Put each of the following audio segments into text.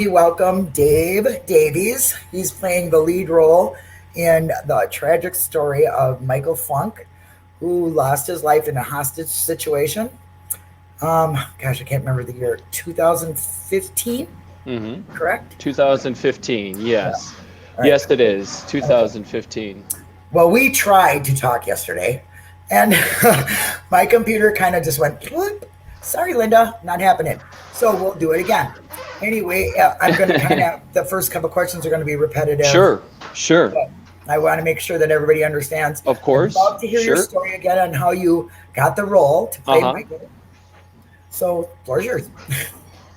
We welcome Dave Davies. He's playing the lead role in the tragic story of Michael Funk, who lost his life in a hostage situation. Gosh, I can't remember the year. 2015, hmm correct? 2015, Yeah. yes. All right. Yes, it is. Okay. 2015. Well, we tried to talk yesterday, and my computer kind of just went, "Bloop. Sorry, Linda, not happening." So we'll do it again. Anyway, I'm going to the first couple questions are going to be repetitive. Sure, sure. I want to make sure that everybody understands. Of I'd course, love to hear your sure. story again on how you got the role to play Uh-huh. Michael. So, floor's yours.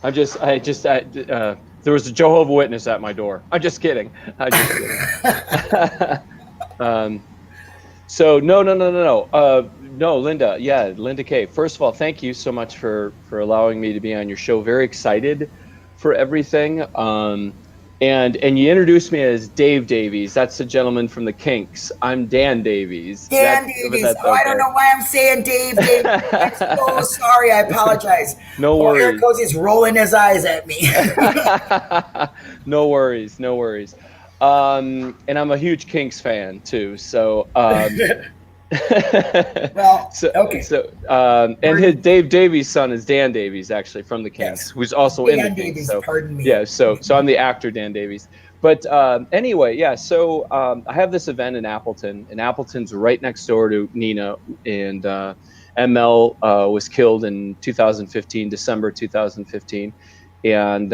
There was a Jehovah Witness at my door. I'm just kidding. I'm just kidding. um, so no, no, no, no, no. No, Linda. Yeah, Linda K. First of all, thank you so much for allowing me to be on your show. Very excited for everything. And you introduced me as Dave Davies. That's the gentleman from the Kinks. I'm Dan Davies. Dan Davies. That's Oh, I don't okay. know why I'm saying Dave Davies. I'm so sorry. I apologize. No Oh, here worries. goes. He's rolling his eyes at me. No worries, no worries. And I'm a huge Kinks fan too. So, Well, okay. and his Pardon. Dave Davies' son is Dan Davies, actually from the Kinks, Yes. who's also in the Dan Kinks. Davies, So, pardon me. yeah, so I'm the actor Dan Davies. But anyway, yeah. So I have this event in Appleton, and Appleton's right next door to Nina, and ML was killed in 2015, December 2015, and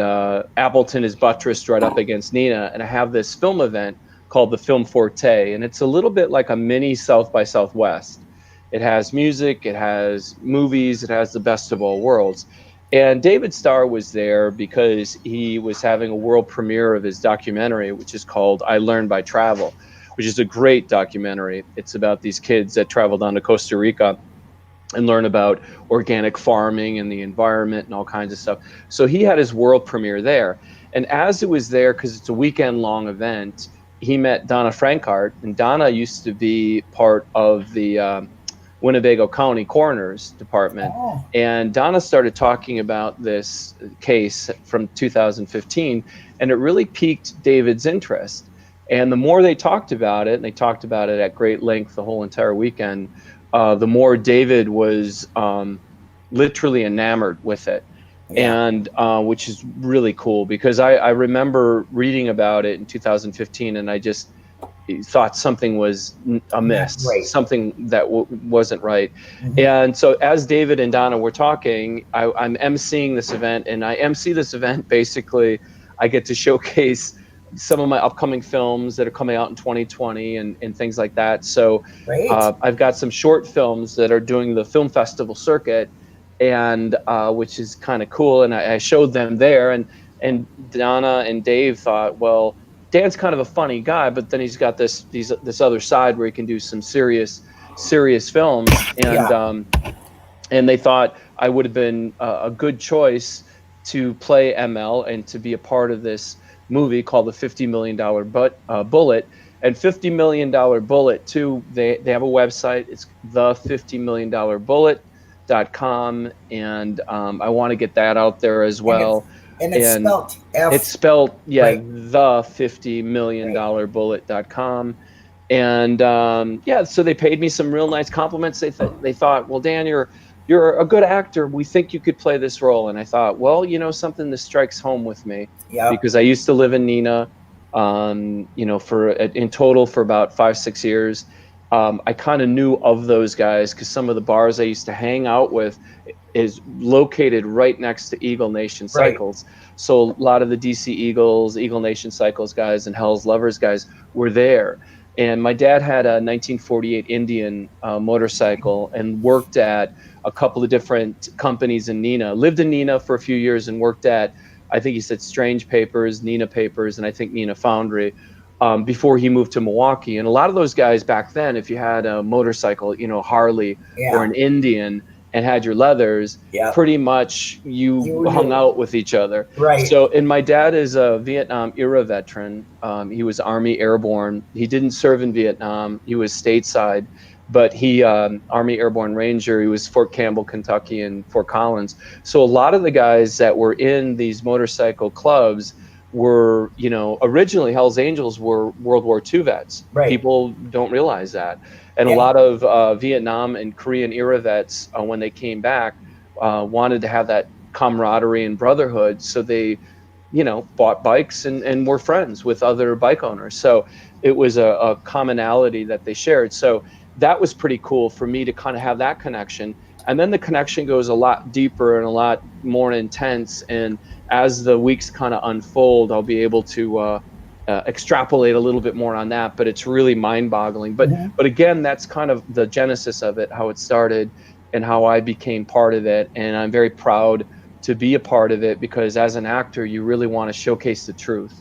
Appleton is buttressed right up against Nina, and I have this film event called the Film Forte, and it's a little bit like a mini South by Southwest. It has music, it has movies, it has the best of all worlds. And David Starr was there because he was having a world premiere of his documentary, which is called I Learned by Travel, which is a great documentary. It's about these kids that travel down to Costa Rica and learn about organic farming and the environment and all kinds of stuff. So he had his world premiere there. And as it was there, because it's a weekend long event, he met Donna Frankart. And Donna used to be part of the Winnebago County Coroner's Department. Oh, And Donna started talking about this case from 2015, and it really piqued David's interest. And the more they talked about it, and they talked about it at great length the whole entire weekend, the more David was literally enamored with it, yeah. and which is really cool because I remember reading about it in 2015, and I just thought something was Not amiss, right. something that wasn't right. Hmm. And so as David and Donna were talking, I'm emceeing this event, and I MC this event basically. I get to showcase some of my upcoming films that are coming out in 2020 and things like that. So Great. I've got some short films that are doing the film festival circuit, and which is kind of cool. And I showed them there, and Donna and Dave thought, well, Dan's kind of a funny guy, but then he's got this other side where he can do some serious films, Yeah. and they thought I would have been a good choice to play ML and to be a part of this movie called the $50 million Bullet. And $50 million Bullet too, they have a website. It's the $50 million bullet.com, and I want to get that out there as And it's well. and it's And spelt F. it's spelled, yeah, Right. the $50 million Right. bullet.com. And yeah, so they paid me some real nice compliments. They thought, well, Dan, you're a good actor. We think you could play this role. And I thought, well, something that strikes home with me, Yep. because I used to live in Neenah, for in total for about 5-6 years. I kind of knew of those guys because some of the bars I used to hang out with is located right next to Eagle Nation Right. Cycles. So a lot of the DC Eagles, Eagle Nation Cycles guys, and Hell's Lovers guys were there. And my dad had a 1948 Indian motorcycle and worked at a couple of different companies in Neenah. Lived in Neenah for a few years and worked at, I think he said, Strange Papers, Neenah Papers, and I think Neenah Foundry, before he moved to Milwaukee. And a lot of those guys back then, if you had a motorcycle, Harley or Yeah. an Indian, and had your leathers, Yep. pretty much you You hung knew. out with each other. Right. So, and my dad is a Vietnam era veteran. He was Army Airborne. He didn't serve in Vietnam. He was stateside, but he Army Airborne Ranger. He was Fort Campbell, Kentucky, and Fort Collins. So a lot of the guys that were in these motorcycle clubs were, you know, originally Hell's Angels were World War II vets. Right. People don't realize that. And a Yeah. lot of Vietnam and Korean era vets, when they came back, wanted to have that camaraderie and brotherhood. So they, you know, bought bikes and were friends with other bike owners. So it was a commonality that they shared. So that was pretty cool for me to kind of have that connection. And then the connection goes a lot deeper and a lot more intense. And as the weeks kind of unfold, I'll be able to extrapolate a little bit more on that. But it's really mind-boggling. Mhm. But again, that's kind of the genesis of it, how it started and how I became part of it. And I'm very proud to be a part of it, because as an actor, you really want to showcase the truth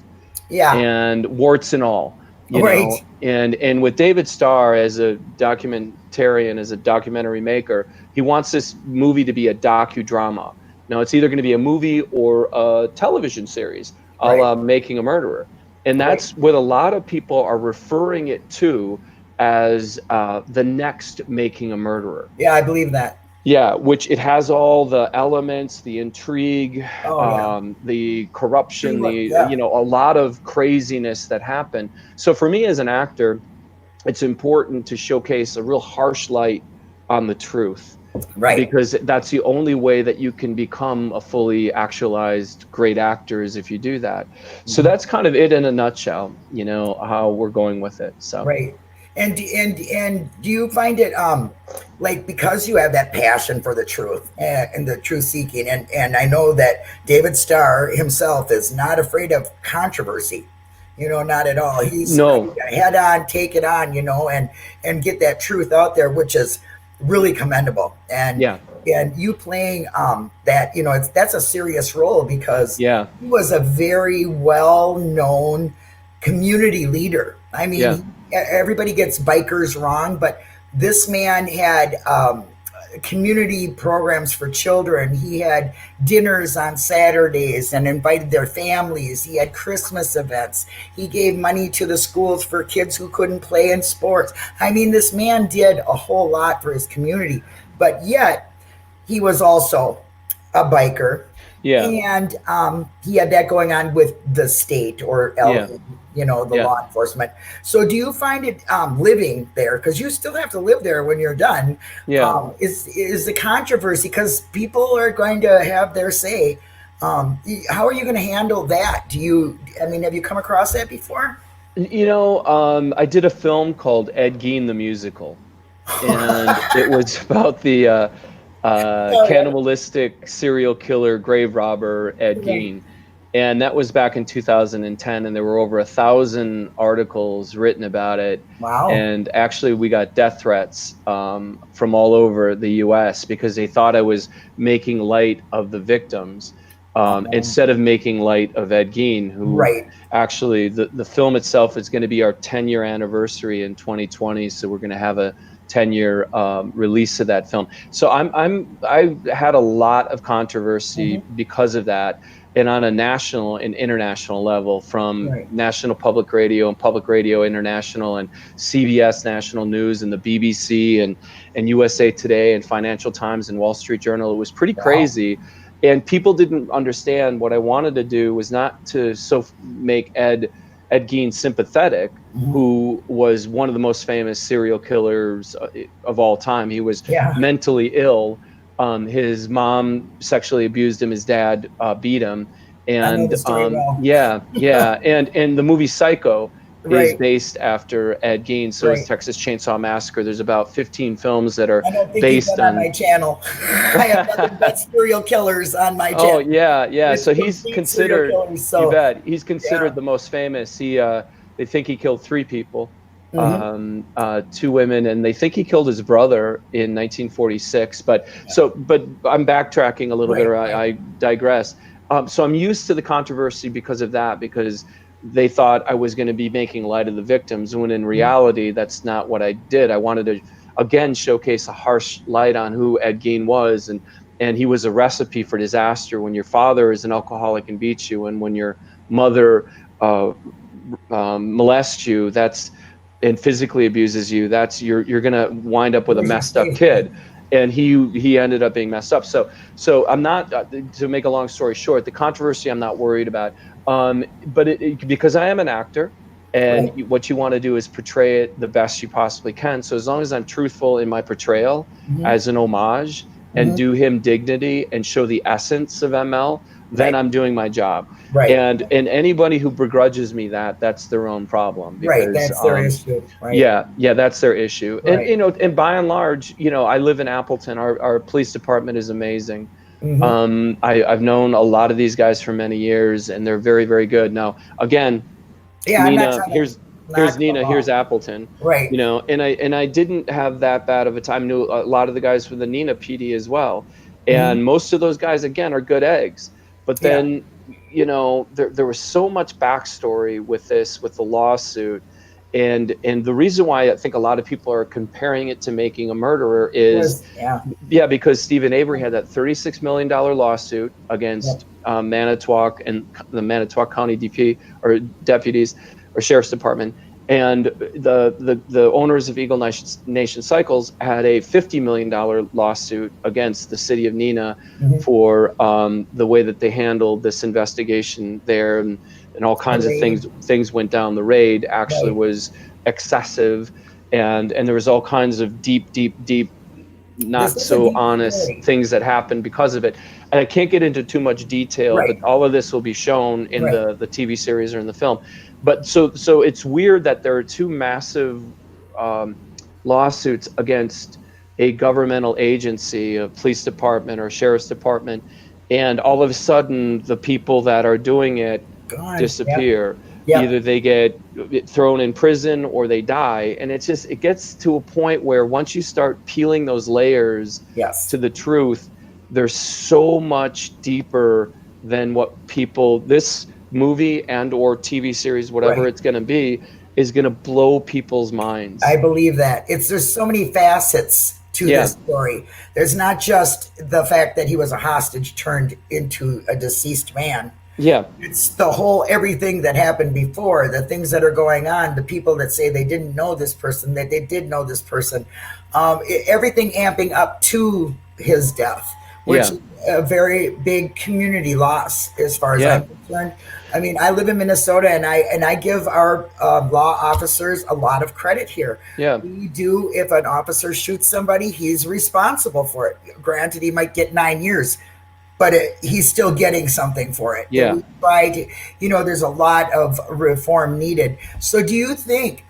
Yeah. and warts and all, you Right. know. And with David Starr as a documentarian, as a documentary maker, he wants this movie to be a docudrama. Now it's either going to be a movie or a television series, a Right. la Making a Murderer. And Right. that's what a lot of people are referring it to as the next Making a Murderer. Yeah, I believe that. Yeah, which it has all the elements, the intrigue, Oh yeah. the corruption, the, Yeah. you know, a lot of craziness that happened. So for me as an actor, it's important to showcase a real harsh light on the truth, Right. because that's the only way that you can become a fully actualized great actor, is if you do that. So Mhm. that's kind of it in a nutshell, you know, how we're going with it. So Right. And do you find it like, because you have that passion for the truth and the truth seeking, and I know that David Starr himself is not afraid of controversy. You know, not at all. He's ready no, to head on, take it on, you know, and get that truth out there, which is really commendable. yeah, And you playing that, you know, that's a serious role, because yeah, he was a very well known community leader. I yeah, mean, everybody gets bikers wrong, but this man had community programs for children. He had dinners on Saturdays and invited their families. He had Christmas events. He gave money to the schools for kids who couldn't play in sports. I mean, this man did a whole lot for his community, but yet he was also a biker, yeah, and he had that going on with the state, or yeah, you know, the yeah, law enforcement. So do you find it living there, because you still have to live there when you're done, yeah. is the controversy, because people are going to have their say, how are you going to handle that? Do you, I mean, have you come across that before? You know, I did a film called Ed Gein the Musical, and it was about the Oh yeah. cannibalistic serial killer, grave robber Ed Right. Gein. And that was back in 2010, and there were over 1,000 articles written about it. Wow. And actually, we got death threats from all over the U.S. because they thought I was making light of the victims, instead of making light of Ed Gein, who Right. actually, the film itself is going to be our 10-year anniversary in 2020. So we're going to have a 10-year release of that film. So I had a lot of controversy Hmm. because of that, and on a national and international level, from Right. National Public Radio and Public Radio International and CBS National News and the BBC and USA Today and Financial Times and Wall Street Journal. It was pretty Wow. crazy. And people didn't understand what I wanted to do was not to make Ed Gein sympathetic, Hmm. who was one of the most famous serial killers of all time. He was Yeah. mentally ill. His mom sexually abused him. His dad beat him. I know And the story well. yeah, yeah. And the movie Psycho is Right. based after Ed Gein. So is Right. Texas Chainsaw Massacre. There's about 15 films that are I don't think you've based been on my on. channel. I have nothing but serial killers on my Oh channel. yeah, yeah. It's So he's complete serial considered. killers. You So bet. He's yeah. considered the most famous. They think he killed three people, Hmm. two women, and they think he killed his brother in 1946. But I'm backtracking a little bit, Right. or Right. I digress. So I'm used to the controversy because of that, because they thought I was going to be making light of the victims, when in Mhm. reality, that's not what I did. I wanted to again showcase a harsh light on who Ed Gein was, and he was a recipe for disaster. When your father is an alcoholic and beats you, and when your mother uh, molests you, and physically abuses you, that's you're gonna wind up with a Where's your messed up safe place? kid. And he ended up being messed up. So I'm not, to make a long story short, the controversy I'm not worried about. But because I am an actor, and Right. what you want to do is portray it the best you possibly can. So as long as I'm truthful in my portrayal Hmm. as an homage, and Hmm. do him dignity and show the essence of ML, then Right. I'm doing my job. Right. And anybody who begrudges me that, that's their own problem, Right. because That's their issue. Right. yeah, that's their issue. And Right. and by and large, I live in Appleton. Our police department is amazing. Hmm. I've known a lot of these guys for many years, and they're very, very good. Now, again, Yeah, I'm not Nina, trying to here's knock them Nina, here's off. Appleton. Right. And I didn't have that bad of a time. I knew a lot of the guys from the Nina PD as well, Hmm. and most of those guys again are good eggs. But Yeah. then, there was so much backstory with this, with the lawsuit, and the reason why I think a lot of people are comparing it to Making a Murderer is, Was yeah. yeah, because Stephen Avery had that $36 million lawsuit Yep. against Manitowoc and the Manitowoc County DP, or deputies, or Sheriff's Department. And the owners of Eagle Nation Cycles had a $50 million lawsuit against the city of Neenah Hmm. for the way that they handled this investigation there, and all The kinds of raid. things went down. The raid actually Right. was excessive, and there was all kinds of deep, This not is a so deep honest story. things that happened because of it. And I can't get into too much detail, but Right. all of this will be shown in Right. the TV series or in the film. But so it's weird that there are two massive um, lawsuits against a governmental agency, a police department or sheriff's department, and all of a sudden the people that are doing it Gone. Yep. disappear. Yep. Either they get thrown in prison or they die. And it gets to a point where once you start peeling those layers Yes. to the truth, there's so much deeper than what people, this movie and or TV series, whatever Right. it's going to be, is going to blow people's I minds. believe that. There's so many facets to Yeah. this story. There's not just the fact that he was a hostage turned into a deceased man. Yeah. It's the whole everything that happened before, the things that are going on, the people that say they didn't know this person, that they did know this person, everything amping up to his death, which Yeah. is a very big community loss as far as Yeah. I'm concerned. I mean, I live in Minnesota, and I give our law officers a lot of credit here. Yeah. We do. If an officer shoots somebody, he's responsible for it. Granted, he might get 9 years, but he's still getting something for it. And Yeah. we try to, there's a lot of reform needed. So, do you think?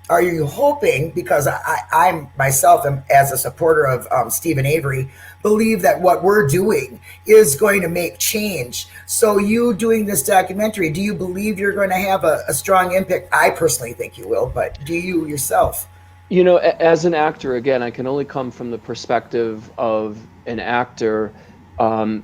Are you hoping? Because I myself am, as a supporter of Stephen Avery, believe that what we're doing is going to make change. So, you doing this documentary, do you believe you're going to have a strong impact? I personally think you will, but do you yourself? As an actor, again, I can only come from the perspective of an actor, and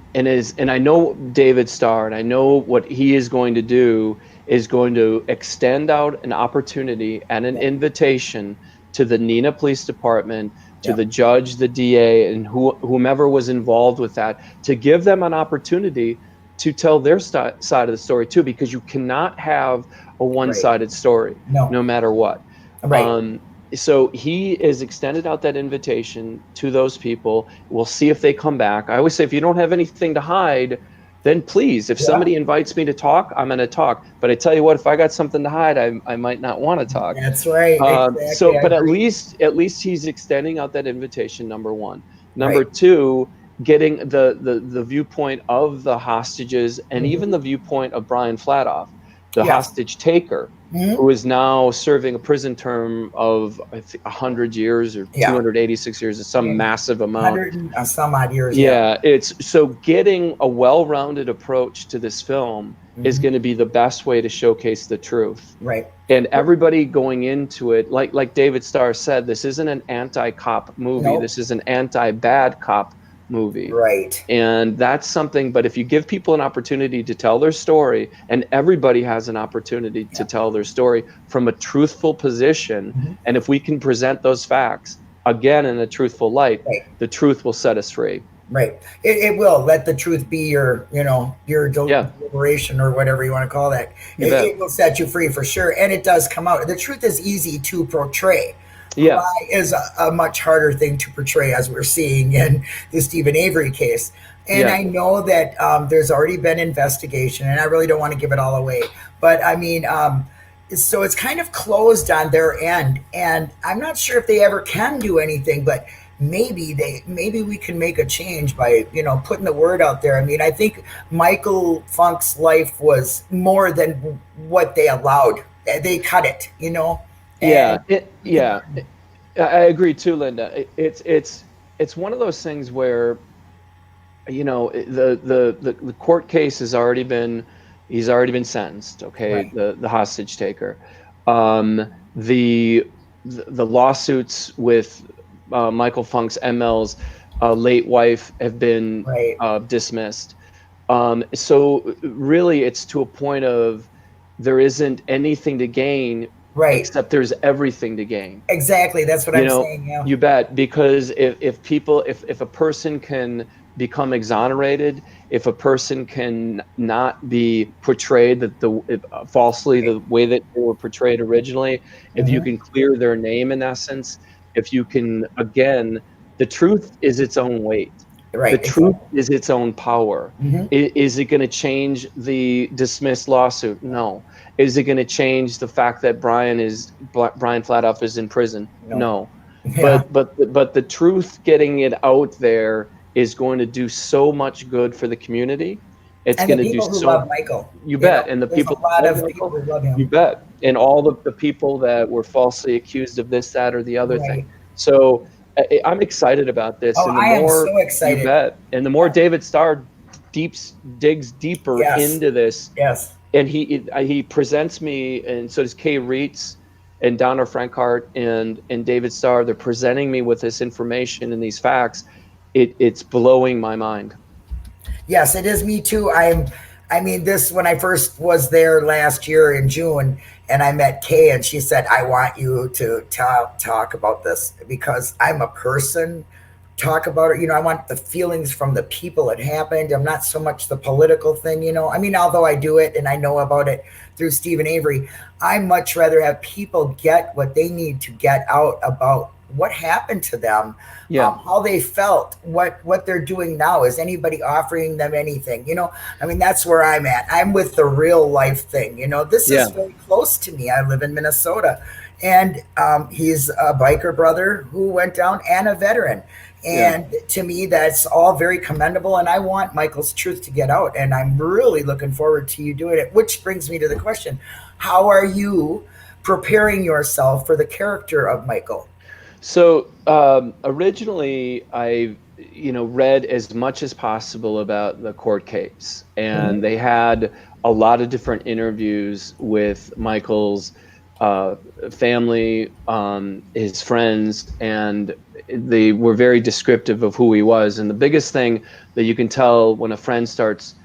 I know David Starr, and I know what he is going to do is going to extend out an opportunity and an Yeah. invitation to the Neenah Police Department, to Yeah. the judge, the DA, and whomever was involved with that, to give them an opportunity to tell their side of the story too, because you cannot have a Right. one-sided story, No. no matter what. Right. Um, so he is extended out that invitation to those people. We'll see if they come back. I always say, if you don't have anything to hide, then please, if Yeah. somebody invites me to talk, I'm going to talk. But I tell you what, if I got something to hide, I might not want to talk. That's right. So, Exactly. I but at agree. least he's extending out that invitation. Number one. Number Right. two, getting the viewpoint of the hostages, and even Hmm. the viewpoint of Brian Flatoff, the Yes. hostage taker, Hmm. who is now serving a prison term of, I think, 100 years or Yeah. 286 years, is some massive amount. 100 and some odd years. Yeah. Yeah, it's so getting a well-rounded approach to this film is Hmm. going to be the best way to showcase the truth. Right. And everybody going into it, like David Starr said, this isn't an anti-cop movie. Nope. This is an anti-bad cop movie. Right. And that's something, but if you give people an opportunity to tell their story, and everybody has an opportunity to tell their story from a truthful position, Hmm. and if we can present those facts again in a truthful light, Right. the truth will set us free. Right. It will let the truth be your, your Yeah, deliberation or whatever you want to call that. you bet. It will set you free for sure. And it does come out. The truth is easy to portray. The Yeah, lie is a much harder thing to portray, as we're seeing in the Stephen Avery case. And yeah, I know that there's already been investigation, and I really don't want to give it all away. But I mean, so it's kind of closed on their end, and I'm not sure if they ever can do anything, but maybe we can make a change by putting the word out there. I mean, I think Michael Funk's life was more than what they allowed. They cut it, yeah, and we can yeah. learn. I agree too, Linda. It's one of those things where the court case has already been he's already been sentenced. Okay, Right. the hostage taker. Um, the lawsuits with Michael Funk's ML's late wife have been Right. dismissed. So really, it's to a point of there isn't anything to gain, Right. except there's everything to gain. Exactly. That's what You I'm know, saying. Yeah. you bet. Because if a person can become exonerated, if a person can not be portrayed that falsely Right. the way that they were portrayed originally, if you Hmm. can clear their name in essence, if you can again, the truth is its own weight. The Right. truth Exactly. is its own power. Hmm. Is it going to change the dismissed lawsuit? No. Is it going to change the fact that Brian Fladoff is in prison? No. No. Yeah. But the truth getting it out there is going to do so much good for the community. It's And the going to do people who so, love Michael, you bet. And the there's a people lot who love of people Michael, who love you him. bet. And all the people that were falsely accused of this, that, or the other thing. Right. So I'm excited about this. Oh, And the I am more, so you excited. bet. And the more Yeah. David Starr digs deeper Yes. into this, Yes. and he presents me, and so does Kay Reitz and Donna Frankhart and David Starr. They're presenting me with this information and these facts. It's blowing my mind. Yes, it is me too. I mean, this when I first was there last year in June, and I met Kay, and she said, "I want you to talk about this because I'm a person. Talk about it. I want the feelings from the people it happened. I'm not so much the political thing. I mean, although I do it and I know about it through Stephen Avery, I much rather have people get what they need to get out about what happened to them, Yeah, how they felt, what they're doing now. Is anybody offering them anything? I mean, that's where I'm at. I'm with the real life thing. This is yeah, very close to me. I live in Minnesota, and he's a biker brother who went down and a veteran. yeah. And to me, that's all very commendable. And I want Michael's truth to get out. And I'm really looking forward to you doing it. Which brings me to the question: how are you preparing yourself for the character of Michael? So originally, I read as much as possible about the court case, and Hmm. they had a lot of different interviews with Michael's uh, family, his friends, and they were very descriptive of who he was. And the biggest thing that you can tell when a friend starts,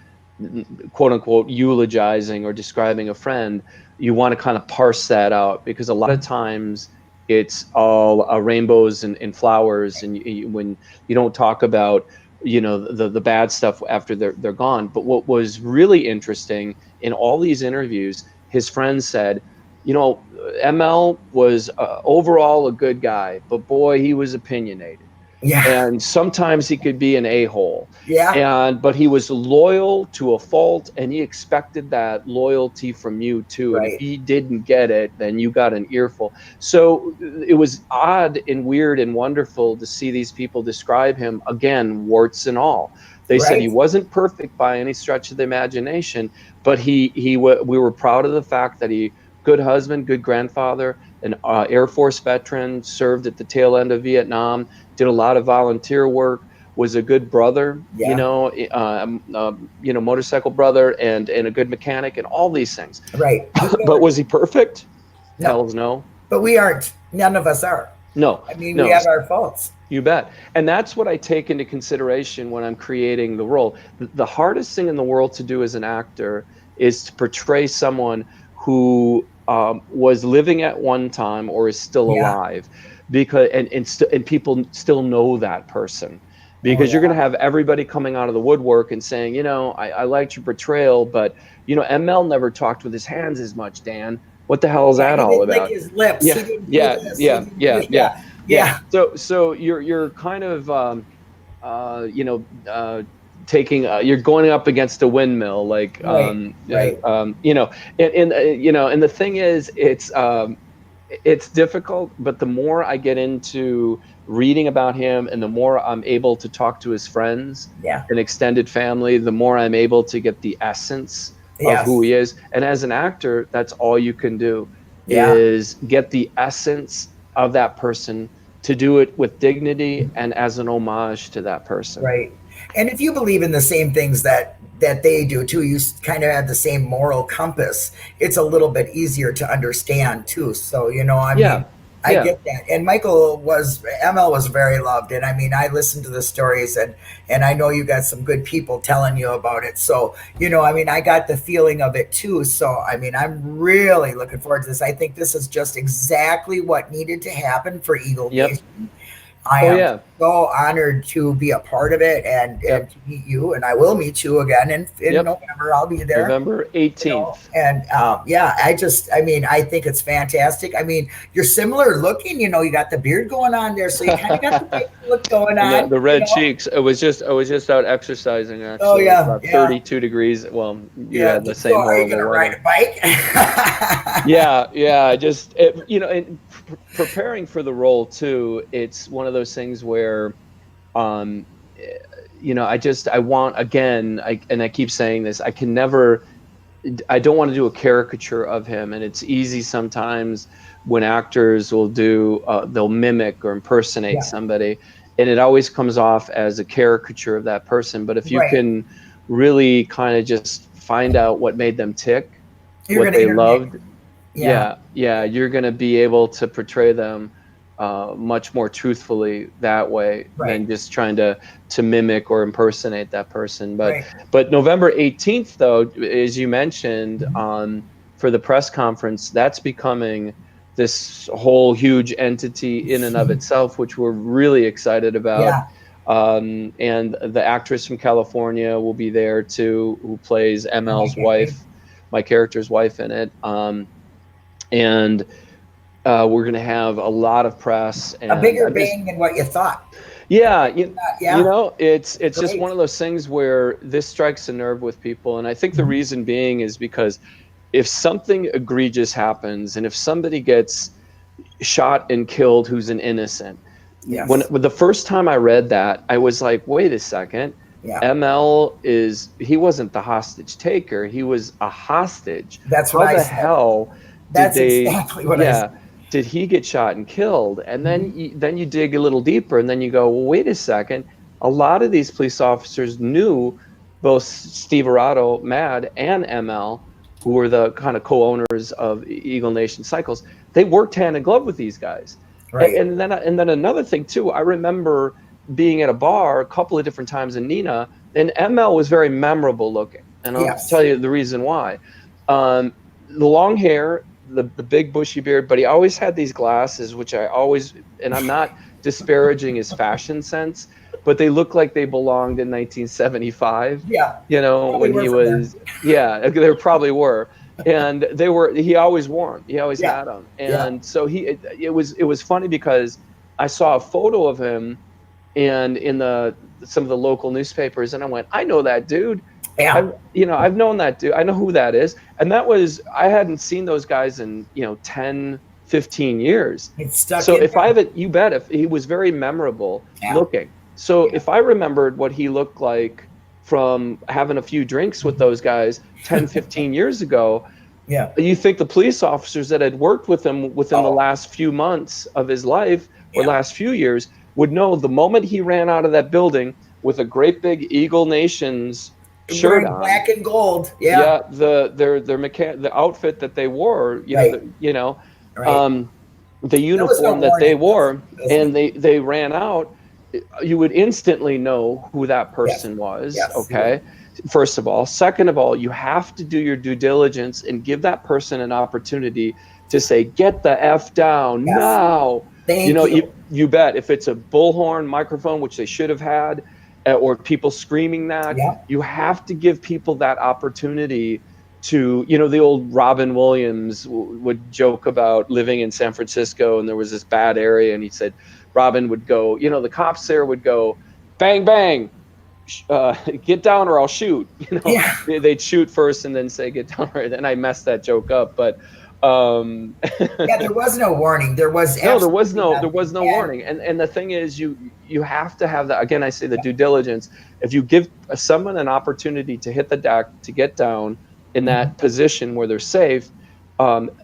quote unquote, eulogizing or describing a friend, you want to kind of parse that out, because a lot of times it's all rainbows and flowers, and when you don't talk about the bad stuff after they're gone. But what was really interesting in all these interviews, his friends said, ML was overall a good guy, but boy, he was opinionated, Yeah. and sometimes he could be an a-hole, Yeah. but he was loyal to a fault, and he expected that loyalty from you too, and if Right. he didn't get it, then you got an earful. So it was odd and weird and wonderful to see these people describe him, again, warts and all. They said he Right. wasn't perfect by any stretch of the imagination, but we were proud of the fact that he, good husband, good grandfather, an Air Force veteran, served at the tail end of Vietnam, did a lot of volunteer work, was a good brother, Yeah. motorcycle brother, and a good mechanic, and all these things. Right. But was he perfect? No, Hell's no. but we aren't. None of us are. No, I mean, we no. have our faults. You bet. And that's what I take into consideration when I'm creating the role. The hardest thing in the world to do as an actor is to portray someone who was living at one time or is still Yeah. alive, because and people still know that person. Oh because you're going yeah. to have everybody coming out of the woodwork and saying, I liked your portrayal, but ML never talked with his hands as much, Dan. What the hell is Yeah, that he all didn't lick about? his lips. He Yeah, didn't do yeah, this. He yeah, didn't do yeah, yeah, yeah. yeah. Yeah. So you're kind of uh, you know, uh, taking you're going up against a windmill, like Right. Right. and the thing is, it's difficult, but the more I get into reading about him and the more I'm able to talk to his friends Yeah. and extended family, the more I'm able to get the essence of who Yes. he is. And as an actor, that's all you can do, Yeah. is get the essence of that person, to do it with dignity and as an homage to that person. Right. And if you believe in the same things that they do too, you kind of have the same moral compass. It's a little bit easier to understand too. So, I mean, Yeah, I yeah, get that. And ML was very loved. And I mean, I listened to the stories and I know you got some good people telling you about it. So, I mean, I got the feeling of it too. So, I mean, I'm really looking forward to this. I think this is just exactly what needed to happen for Eagle yep. Nation. I Oh am yeah, so honored to be a part of it and yep, to meet you. And I will meet you again in yep. November. I'll be there. November 18th. And yeah, I mean, I think it's fantastic. I mean, you're similar looking. You got the beard going on there, so you kind of got the big look going And the, on. the red cheeks. I was just out exercising, Oh actually. It was yeah, about yeah, 32 degrees. Well, you yeah. had the So same are you horrible gonna ride weather. a bike? Yeah, yeah. In preparing for the role too, it's one of those things where, um, eh, I want, again, and I keep saying this, I don't want to do a caricature of him, and it's easy sometimes when actors they'll mimic or impersonate Yeah, somebody, and it always comes off as a caricature of that person. But if you right. can really kind of just find out what made them tick, You're what gonna they intermix. loved, Yeah, yeah, you're going to be able to portray them much more truthfully that way right, than just trying to mimic or impersonate that person. But right. but November 18th, though, as you mentioned, Mhm. for the press conference, that's becoming this whole huge entity in and of itself, which we're really excited about. Yeah. And the actress from California will be there too, who plays Oh my ML's God. wife, my character's wife in it. And we're going to have a lot of press, A and bigger I'm just, bang than what you thought. yeah, Yeah, it's just one great. of those things where this strikes a nerve with people, and I think the Mhm. reason being is because if something egregious happens, and if somebody gets shot and killed who's an innocent, when Yes. the first time I read that, I was like, wait a second. Yeah. He wasn't the hostage taker, he was a hostage. That's what How I the said. hell did That's they, exactly what I yeah, said. did he get shot and killed? And then Mhm. you dig a little deeper, and then you go, well, wait a second. A lot of these police officers knew both Steve Arado, Mad, and ML, who were the kind of co-owners of Eagle Nation Cycles. They worked hand in glove with these guys. And, Right. and then and then another thing too, I remember being at a bar a couple of different times in Nina, and ML was very memorable looking, and I'll tell Yes. you the reason why. The long hair, the big bushy beard, but he always had these glasses, which and I'm not disparaging his fashion sense, but they look like they belonged in 1975. Yeah. Probably When were he from there. was, yeah, there probably were, and he always wore them. He always Yeah. had them, Yeah. and so it was funny because I saw a photo of him and in some of the local newspapers, and I went, I know that dude. Yeah. I've known that dude. I know who that is. And I hadn't seen those guys in 10, 15 years. It's stuck So in if I there. haven't, you bet, if he was very memorable Yeah. looking. So Yeah. if I remembered what he looked like from having a few drinks with those guys 10, 15 years ago, Yeah. you think the police officers that had worked with him within the Oh, last few months of his life or yeah. last few years would know the moment he ran out of that building with a great big Eagle Nations shirt Wearing on, black and gold. Yeah. yeah, the outfit that they wore, Right. Right. um, the There was no uniform that they warning. wore, Doesn't and it? they ran out, you would instantly know who that Yes. person was. Yes. You would. Okay, first of all. Second of all, you have to do your due diligence and give that person an opportunity to say, get the F down Yes. now. Thank you. You bet. If it's a bullhorn microphone, which they should have had, or people screaming that, Yeah. you have to give people that opportunity to, the old Robin Williams would joke about living in San Francisco and there was this bad area. And he said, Robin would go, the cops there would go, bang, bang, get down or I'll shoot. Yeah. They'd shoot first and then say, get down. Right. And I messed that joke up, but um, Yeah, there was no warning. There was no, absolutely there nothing. was no warning. And the thing is, you have to have that. Again, I say the due diligence. If you give someone an opportunity to hit the deck, to get down in that position where they're safe,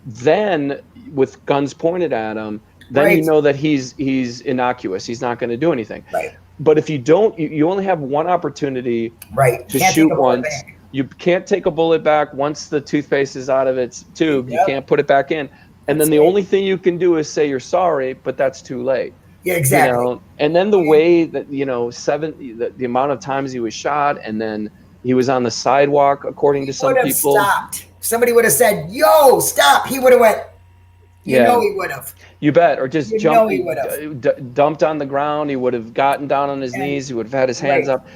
then with guns pointed at him, then Right. you know that he's innocuous. He's not going to do anything. Right. But if you don't, you only have one opportunity Right. to Can't shoot take a bullet once. back. You can't take a bullet back once the toothpaste is out of its tube. You Yep. can't put it back in. And then That's the right. only thing you can do is say you're sorry, but that's too late. Yeah, exactly. And then the way that, the amount of times he was shot, and then he was on the sidewalk, according to some Would have people. stopped. Somebody would have said, "Yo, stop!" He would have went. You know he would have. You bet. Or just You know he would have. dumped on the ground. He would have gotten down on his knees. He would have had his hands Right. up.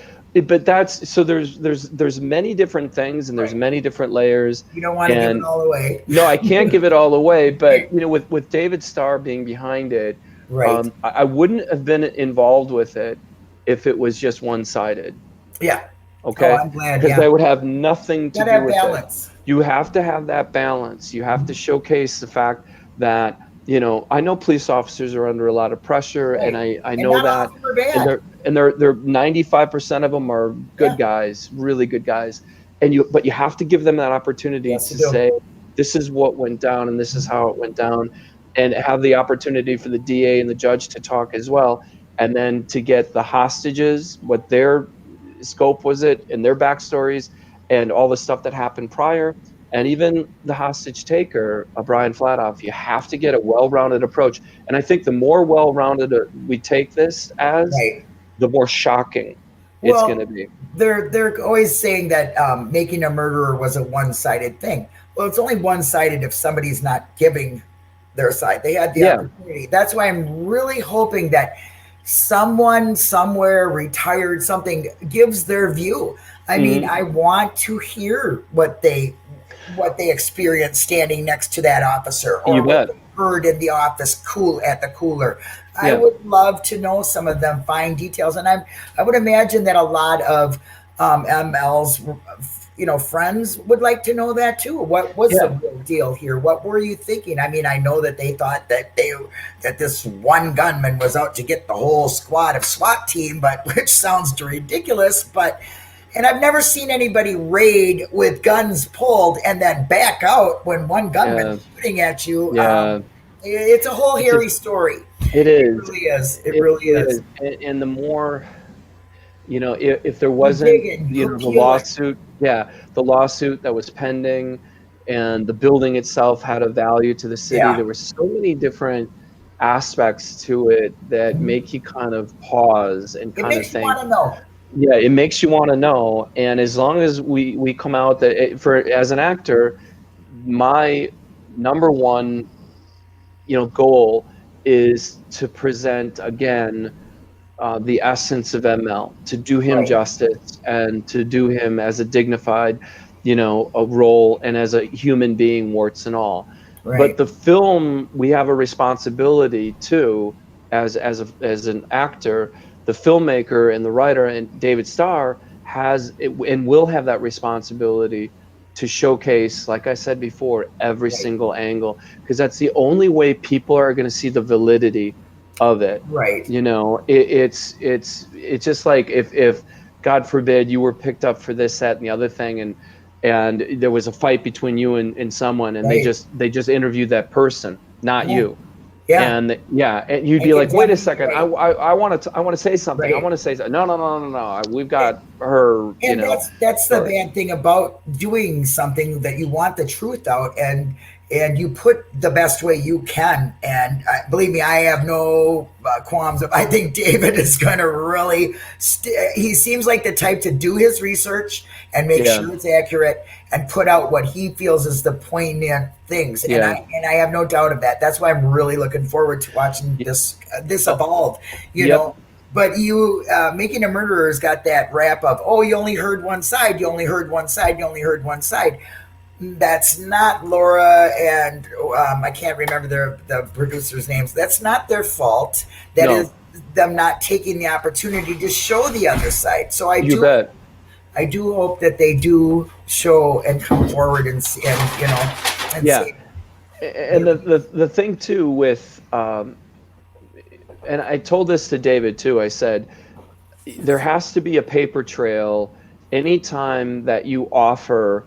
But that's so. There's many different things, and there's Right. many different layers. You don't want to give it all away. No, I can't give it all away. But with David Starr being behind it, Right. I wouldn't have been involved with it if it was just one-sided. Yeah. Okay. Oh, I'm glad. Because Yeah. they would have nothing to Gotta do have with balance. it. You have to have that balance. You have to showcase the fact that, I know police officers are under a lot of pressure, Right. and I And know not that. all of them are bad. And they're 95% of them are good guys, really good guys. But you have to give them that opportunity Yes, to you do. say, this is what went down and this is how it went down, and have the opportunity for the DA and the judge to talk as well, and then to get the hostages, what their scope was it, and their backstories, and all the stuff that happened prior, and even the hostage taker, Brian Flatoff. You have to get a well-rounded approach, and I think the more well-rounded we take this as, Right. the more shocking it's Well, going to be. They're always saying that making a murderer was a one-sided thing. Well, it's only one-sided if somebody's not giving their side. They had the opportunity. That's why I'm really hoping that someone somewhere, retired, something, gives their view. I mean, I want to hear what they experienced standing next to that officer, or You what bet. they heard in the office at the cooler. I Yeah. would love to know some of them fine details, and I would imagine that a lot of ML's friends would like to know that too. What was the real deal here? What were you thinking? I mean, I know that they thought that this one gunman was out to get the whole squad of SWAT team, but which sounds ridiculous. And I've never seen anybody raid with guns pulled and then back out when one gunman is shooting at you. Yeah. It's a whole hairy story. It is. It really is. It really is. And the more, if there wasn't, the lawsuit, the lawsuit that was pending, and the building itself had a value to the city. Yeah. There were so many different aspects to it that make you kind of pause and It kind of makes you think. want to know. Yeah, it makes you want to know. And as long as we come out that as an actor, my number one, goal is to present again the essence of ML, to do him justice, and to do him as a dignified, a role, and as a human being, warts and all. Right. But the film, we have a responsibility too, as an actor. The filmmaker and the writer, and David Starr has and will have that responsibility to showcase, like I said before, every single angle, because that's the only way people are going to see the validity of it. Right. It's just like if God forbid you were picked up for this, that, and the other thing, and there was a fight between you and someone, and they just interviewed that person, not you. Yeah. And you'd be like, wait a second, I want to say something. Right. I want to say something. No. We've got her. And that's the bad thing about doing something, that you want the truth out, and you put the best way you can. And believe me, I have no qualms. I think David is going to really. He seems like the type to do his research and make sure it's accurate. and put out what he feels is the poignant things. And Yeah. I have no doubt of that. That's why I'm really looking forward to watching this Oh, evolve. You yep. know, but you Making a Murderer's got that rap of, oh, you only heard one side, you only heard one side, you only heard one side. That's not Laura and I can't remember the producers' names. That's not their fault. That No, is them not taking the opportunity to show the other side. So you bet. I do hope that they do show and come forward and and Yeah. say And their the thing too with, and I told this to David too, I said, there has to be a paper trail anytime that you offer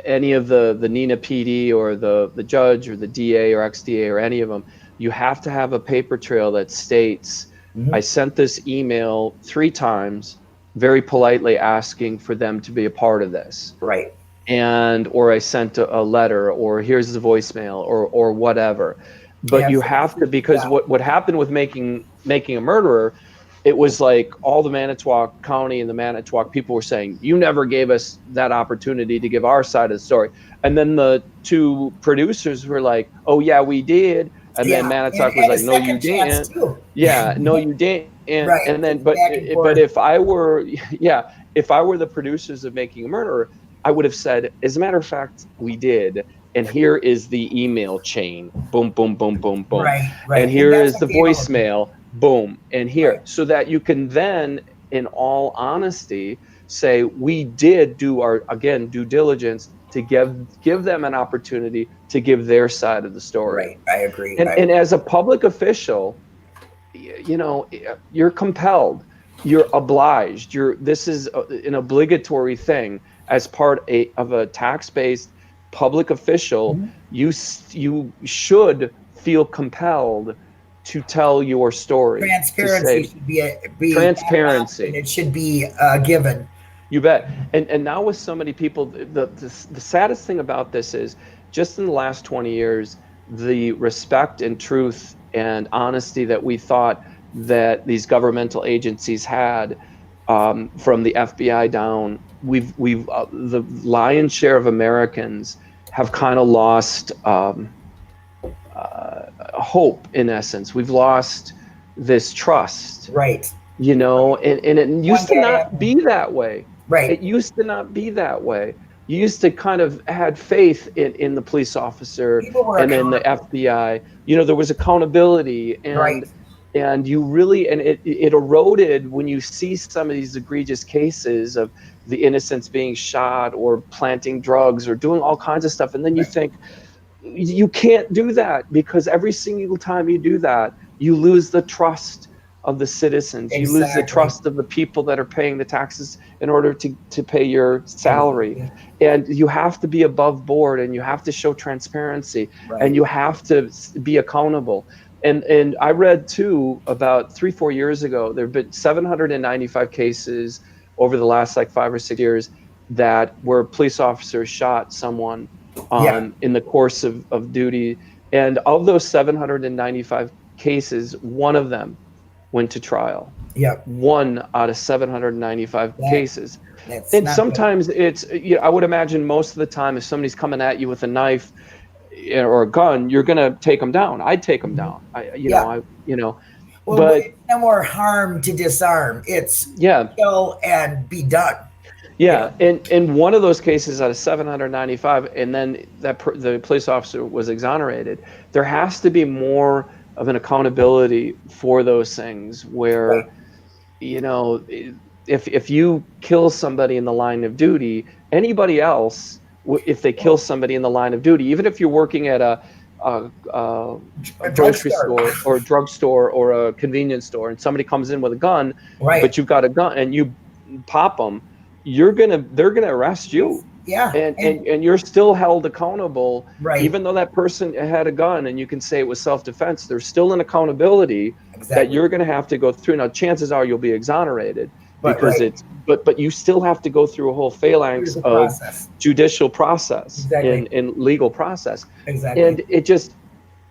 any of the Nina PD or the judge or the DA or XDA or any of them. You have to have a paper trail that states, I Mhm. sent this email 3 times, very politely asking for them to be a part of this. Right. And or I sent a letter, or here's the voicemail, or whatever. But you have to, Absolutely. because Yeah. what happened with making a murderer, it was like all the Manitowoc County and the Manitowoc people were saying, you never gave us that opportunity to give our side of the story. And then the 2 producers were like, oh yeah, we did. And then Yeah. Manitowoc was And a like, no, you second chance didn't. too. Yeah, no, you didn't. Right. And then, It's back and but forth. if I were, yeah, if I were the producers of Making a Murderer, I would have said, as a matter of fact, we did. And here is the email chain. Boom, boom, boom, boom, boom. Right. And Right. And here that's is what the Dave will do. voicemail. Boom. And here, Right. so that you can then, in all honesty, say, we did do our, again, due diligence to give them an opportunity to give their side of the story. Right. I agree. And as a public official, you're compelled, you're obliged, this is an obligatory thing as part of a tax-based public official. Mhm. You should feel compelled to tell your story, to Transparency say should be not an option. transparency. It should be given. You bet. And now with so many people, the saddest thing about this is, just in the last 20 years, the respect and truth and honesty that we thought that these governmental agencies had, from the FBI down, we've the lion's share of Americans have kind of lost hope. In essence, we've lost this trust, Right. and it Want used to that not happen. be that way. Right. It used to not be that way. You used to kind of had faith in the police officer People were and in the accountable. FBI. There was accountability, Right. and you really, and it eroded when you see some of these egregious cases of the innocents being shot or planting drugs or doing all kinds of stuff. And then you Right. think, you can't do that, because every single time you do that, you lose the trust of the citizens. You lose the Exactly. trust of the people that are paying the taxes in order to pay your salary. Exactly. And you have to be above board, and you have to show transparency, and Right. you have to be accountable. And I read too, about 3-4 years ago, there have been 795 cases over the last like 5 or 6 years that where police officers shot someone Yeah. in the course of duty. And of those 795 cases, one of them went to trial. Yep. 1 out of 795 That cases. that's And not good. sometimes it's, I would imagine most of the time, if somebody's coming at you with a knife or a gun, you're going to take them down. I'd take them down. Yeah. Well, But it's no more harm to disarm. It's yeah, kill and be done. yeah. And one of those cases out of 795, and then the police officer was exonerated. There has to be more of an accountability for those things where, Right. if you kill somebody in the line of duty, anybody else, if they kill somebody in the line of duty, even if you're working at a A grocery drugstore. store or a drugstore or a convenience store, and somebody comes in with a gun, Right. but you've got a gun and you pop them, they're gonna arrest you. Yeah. And you're still held accountable, Right. even though that person had a gun and you can say it was self-defense. There's still an accountability Exactly. that you're going to have to go through. Now, chances are you'll be exonerated, But because right. but you still have to go through a whole phalanx Through the of process. judicial process Exactly. and legal process. Exactly. And it just,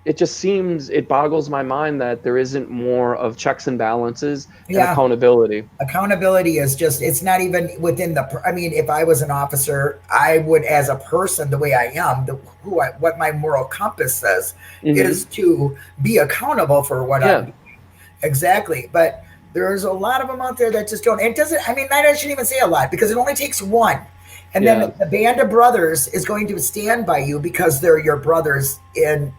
it just seems, it boggles my mind that there isn't more of checks and balances and Yeah. accountability. Accountability is just, it's not even within the, I mean, if I was an officer, I would, as a person, the way I am, what my moral compass says Hmm. is to be accountable for what I'm Yeah. doing. Exactly. But there's a lot of them out there that just don't. It doesn't, I mean, I shouldn't even say a lot, because it only takes one. And then Yeah. the band of brothers is going to stand by you because they're your brothers. In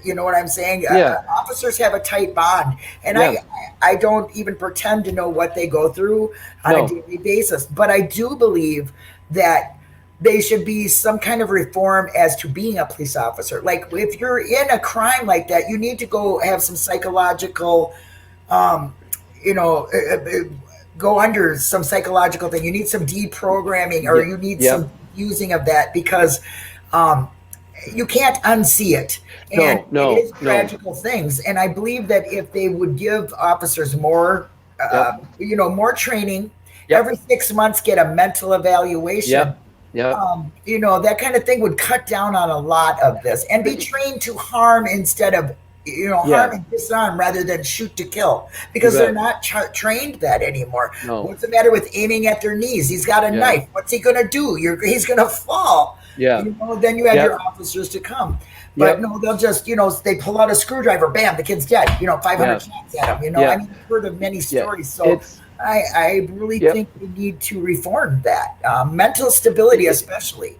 you know what I'm saying? Yeah. Officers have a tight bond. And Yeah. I don't even pretend to know what they go through on a No. daily basis. But I do believe that they should be some kind of reform as to being a police officer. Like, if you're in a crime like that, you need to go have some psychological, um, you know, go under some psychological thing. You need some deprogramming, or Yeah. you need Yep. some using of that, because um, you can't unsee it. And No. it No. is No. tragical things. And I believe that if they would give officers more, Yep. more training, Yep. every 6 months get a mental evaluation, Yep. Yep. that kind of thing would cut down on a lot of this, and be trained to harm instead of, harm Yeah. and disarm rather than shoot to kill, You because they're bet. not trained that anymore. No. What's the matter with aiming at their knees? He's got a Yeah. knife. What's he going to do? He's going to fall. Yeah. Then you have your Yep. officers to come. But Yep. no, they'll just, they pull out a screwdriver, bam, the kid's dead. 500 Yeah. shots at him. I Yeah. mean, I've heard of many Yeah. stories. So It's, I really yep. think we need to reform that. Mental stability, especially.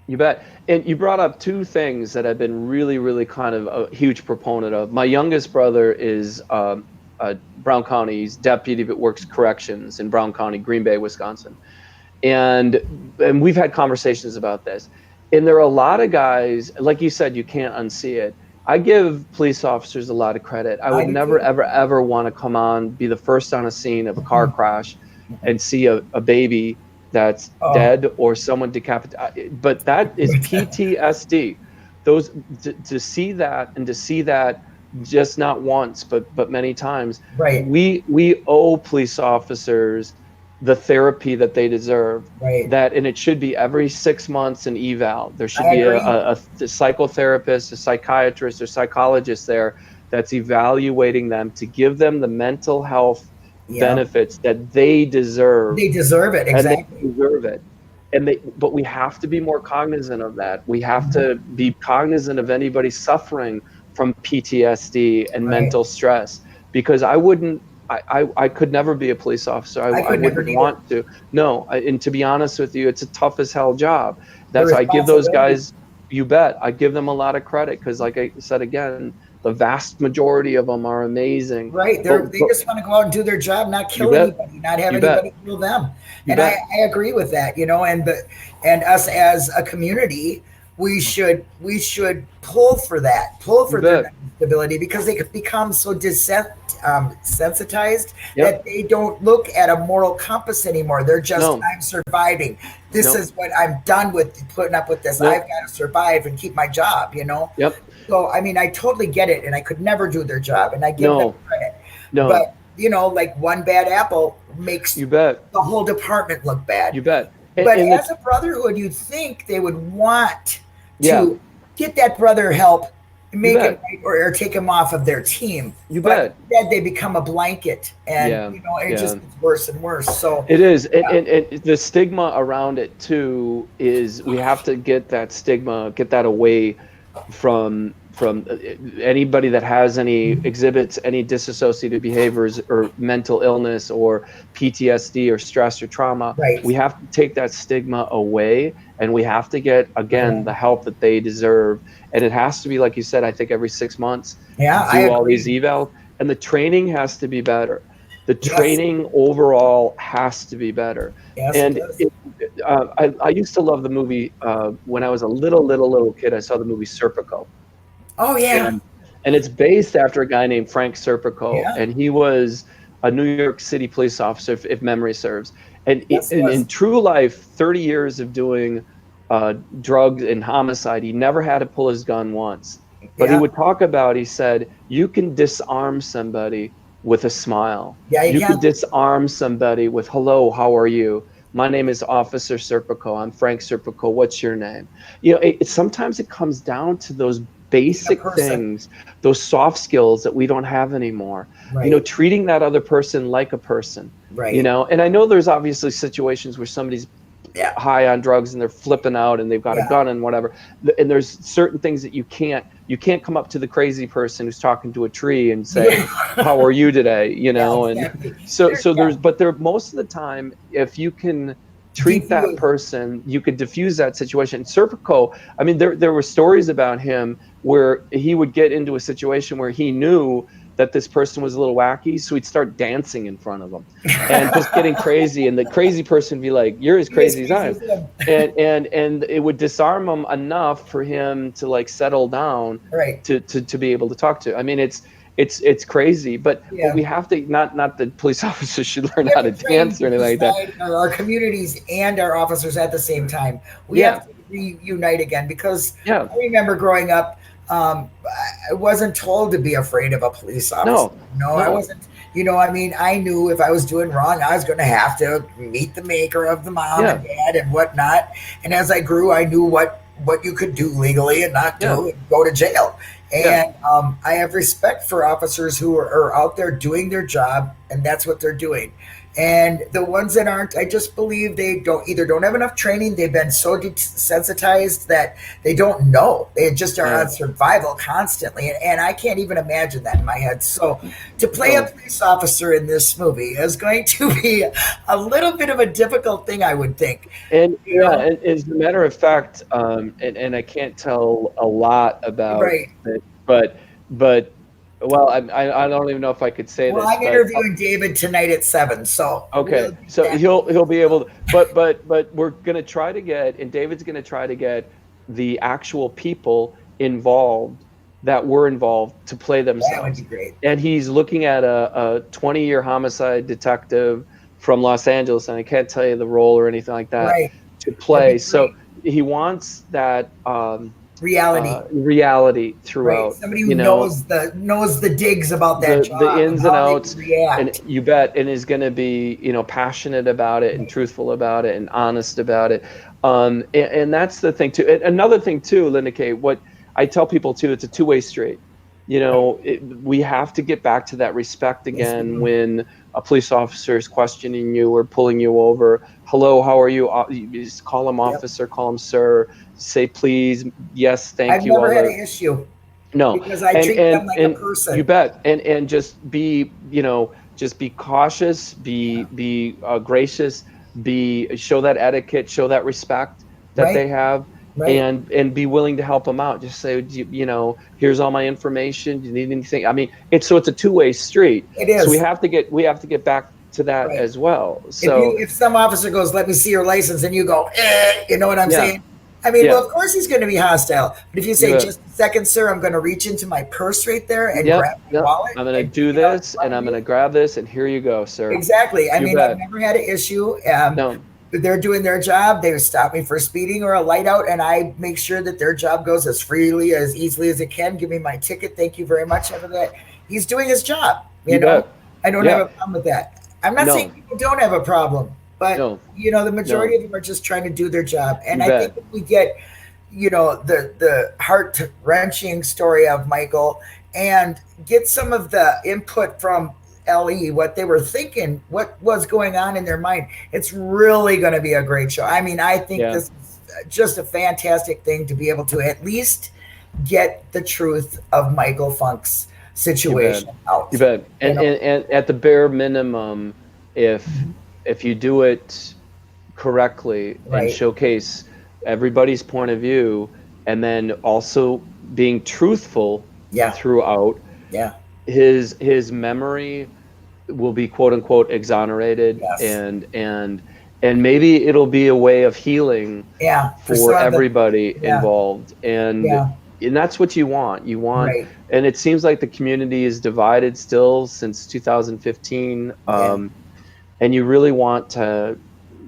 You bet. And you brought up two things that I've been really, really kind of a huge proponent of. My youngest brother is Brown County's deputy that works corrections in Brown County, Green Bay, Wisconsin. And we've had conversations about this. And there are a lot of guys, like you said, you can't unsee it. I give police officers a lot of credit. I would I do never, too. ever, ever want to come on, be the first on a scene of a car crash and see a baby that's Oh, dead or someone decapitated. But that is PTSD. Those to see that, and to see that just not once, but many times, right, we owe police officers the therapy that they deserve. right. That, and it should be every 6 months an eval. There should I be agree. a psychotherapist, a psychiatrist, or psychologist there that's evaluating them to give them the mental health Yeah, benefits that they deserve, they deserve it. and they Exactly. deserve it. But we have to be more cognizant of that. We have to be cognizant of anybody suffering from PTSD and Right. mental stress, because I could never be a police officer. I I could never wouldn't neither. want to. No, and to be honest with you, it's a tough as hell job. The I give those responsibility. guys, you bet, I give them a lot of credit, because, like I said again, the vast majority of them are amazing. Right. They But just want to go out and do their job, not you kill bet, anybody, not have you bet, anybody kill them. you And I, bet, I agree with that, and us as a community, we should pull you for their bet. mental stability, because they could become so sensitized that Yep. they don't look at a moral compass anymore. They're just, No, I'm surviving. This no, is what I'm done with, putting up with this. I've no. got to survive and keep my job. Yep. So, I mean, I totally get it, and I could never do their job, and I give them No, credit. no. But, like, one bad apple makes You bet. the whole department look bad. You bet. But And as a brotherhood, you'd think they would want yeah, to get that brother help, you make him bet. right, or take him off of their team. You But bet. instead, they become a blanket, and, Yeah. it Yeah. just gets worse and worse. So, It is. yeah, And the stigma around it too is, we have to get that stigma, get that away from anybody that has any exhibits any dissociative behaviors or mental illness or PTSD or stress or trauma. right. We have to take that stigma away, and we have to get, again, Yeah, the help that they deserve. And it has to be, like you said, I think every 6 months, yeah, I do all these agree. evals, and the training has to be better. The Yes, training overall has to be better. yes, it And does. I used to love the movie, when I was a little kid. I saw the movie Serpico, Oh, yeah, and it's based after a guy named Frank Serpico, yeah, and he was a New York City police officer, if memory serves. And yes, it in was. true life, 30 years of doing drugs and homicide, he never had to pull his gun once. But he Yeah, would talk about, he said, you can disarm somebody with a smile. yeah, you You can can. disarm somebody with, hello, how are you? My name is Officer Serpico. I'm Frank Serpico. What's your name? Sometimes it comes down to those basic person. things, those soft skills that we don't have anymore. Right. Treating that other person like a person. Right. And I know there's obviously situations where somebody's Yeah. high on drugs and they're flipping out and they've got a Yeah. gun and whatever, and there's certain things that you can't come up to the crazy person who's talking to a tree and say, how are you today, Yeah, and exactly. so Yeah. there's, but there, most of the time, if you can treat that person, you could diffuse that situation. Serpico, I mean, there were stories about him where he would get into a situation where he knew that this person was a little wacky, so he'd start dancing in front of them and just getting crazy, and the crazy person would be like, you're as crazy as I am. And it would disarm him enough for him to like settle down, Right. to be able to talk to. I mean, it's crazy, but Yeah. we have to, not that police officers should learn how to dance or anything like that. Our communities and our officers at the same time. We Yeah. have to reunite again, because Yeah. I remember growing up, I wasn't told to be afraid of a police officer. I wasn't. I mean, I knew if I was doing wrong, I was going to have to meet the maker of the mom and dad and whatnot. And as I grew, I knew what you could do legally and not do, and go to jail. And I have respect for officers who are out there doing their job, and that's what they're doing. And the ones that aren't, I just believe they don't have enough training. They've been so desensitized that they don't know. They just are on survival constantly. And I can't even imagine that in my head. So to play a police officer in this movie is going to be a little bit of a difficult thing, I would think. And and as a matter of fact, and I can't tell a lot about it, but well, I don't even know if I could say this. Well, I'm interviewing David tonight at 7, so okay, so he'll be able to, but we're gonna try to get, and David's gonna try to get the actual people involved that were involved to play themselves. That would be great. And he's looking at a 20-year homicide detective from Los Angeles, and I can't tell you the role or anything like that, to play. So he wants that reality throughout. Somebody who knows the digs about that job, the ins and outs, and you bet, and is going to be passionate about it and truthful about it and honest about it. And that's the thing too. Another thing too, Linda Kay, what I tell people too, it's a two-way street. We have to get back to that respect again. When a police officer is questioning you or pulling you over, hello, how are you? You just call him officer, call him sir, say please, yes, thank you. I've never had an issue. No, because I treat them like a person. You bet, and just be, just be cautious, be gracious, show that etiquette, show that respect that they have. And be willing to help them out. Just say, here's all my information. Do you need anything? I mean, it's a two-way street. It is. So we have to get back to that as well. So if some officer goes, "Let me see your license," and you go, you know what I'm saying? I mean, well, of course he's going to be hostile. But if you say, "Just a second, sir, I'm going to reach into my purse right there and grab my wallet. I'm going to do this, and I'm going to grab this, and here you go, sir." Exactly. I mean, I've never had an issue. No. They're doing their job. They stop me for speeding or a light out, and I make sure that their job goes as freely, as easily as it can. Give me my ticket. Thank you very much for that. He's doing his job. I don't have a problem with that. I'm not saying people don't have a problem, but the majority of them are just trying to do their job. And I think if we get, the heart-wrenching story of Michael and get some of the input from LE, what they were thinking, what was going on in their mind, it's really going to be a great show. I mean, I think this is just a fantastic thing to be able to at least get the truth of Michael Funk's situation out. You bet. And at the bare minimum, if you do it correctly and showcase everybody's point of view, and then also being truthful throughout, his memory will be quote unquote exonerated, and maybe it'll be a way of healing for everybody involved, and that's what you want. And it seems like the community is divided still since 2015, and you really want to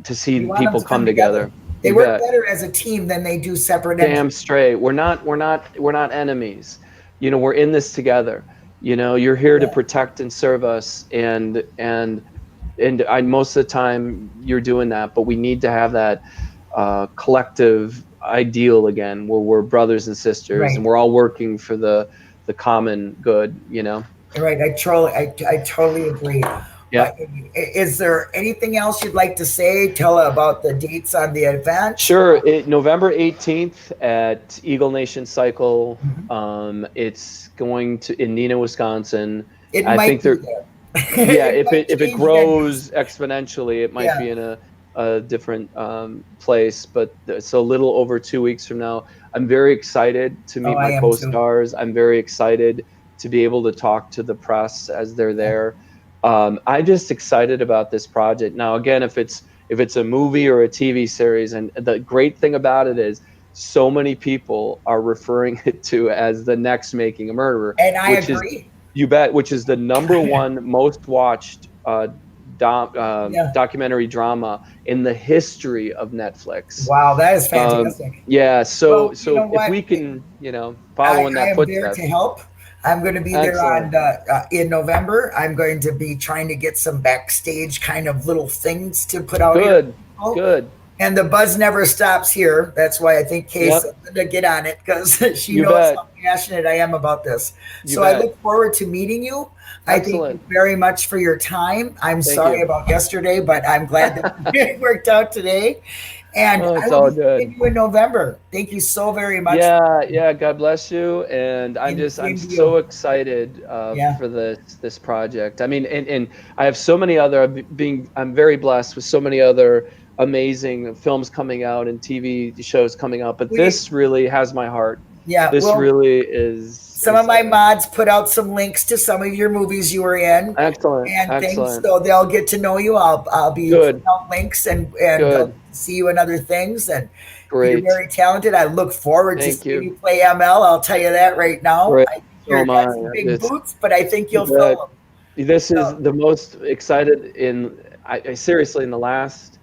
see people come together. They work better as a team than they do separate. Damn straight. We're not enemies. We're in this together. You're here to protect and serve us, and most of the time you're doing that, but we need to have that collective ideal again, where we're brothers and sisters, and Right. we're all working for the common good. Right. I totally agree. Yeah. But is there anything else you'd like to say? Tell about the dates on the event. Sure. November 18th at Eagle Nation Cycle. Mhm. It's going to in Neenah, Wisconsin. It I might think be they're there. yeah. It might If it change venues. grows exponentially, it might Yeah. be in a different place. But it's a little over 2 weeks from now. I'm very excited to Oh, meet I my am too. co-stars. I'm very excited to be able to talk to the press as they're Yeah. there. I'm just excited about this project. Now, again, if it's a movie or a TV series, and the great thing about it is so many people are referring it to as the next Making a Murderer, And I which is, agree. you bet, which is the number one most watched Yeah. documentary drama in the history of Netflix. Wow, that is fantastic. Yeah, so Well, you know if what? we can, follow in I that am there to footsteps. help. I'm going to be there Excellent. on in November. I'm going to be trying to get some backstage kind of little things to put out here. Good, good. And the buzz never stops here. That's why I think Case Yep, to get on it because she you knows bet, how passionate I am about this. you So I bet. look forward to meeting you. I thank you Excellent. very much for your time. I'm Thank sorry you. about yesterday, but I'm glad that it worked out today. And Oh, I it's will all be good. seeing you in November. Thank you so very much. Yeah, yeah. God bless you, and And I'm same to so you. excited Yeah. for this project. I mean, and I have so many other. I'm very blessed with so many other amazing films coming out and TV shows coming out, but We this really has my heart. yeah. This Well, really is some of my mods put out some links to some of your movies you were in excellent, and things, excellent. so they'll get to know you. I'll be putting Good, out links and they'll good, see you in other things. And you're great. very talented. I look forward to Thank seeing you. you play ML. I'll tell you that right now. Great. I think So you're am I. got some big It's, boots, but I think you you'll fill bet. them. This So, is the most excited I seriously in the last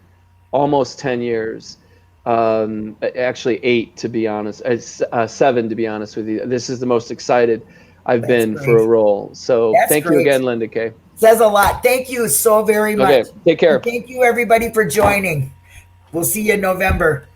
almost 10 years, actually 8 to be honest, 7 to be honest with you. This is the most excited I've that's been for a great. role. So That's thank you great. again, Linda Kay. Says a lot. Thank you so very Okay, much. take And care. thank you everybody for joining. We'll see you in November.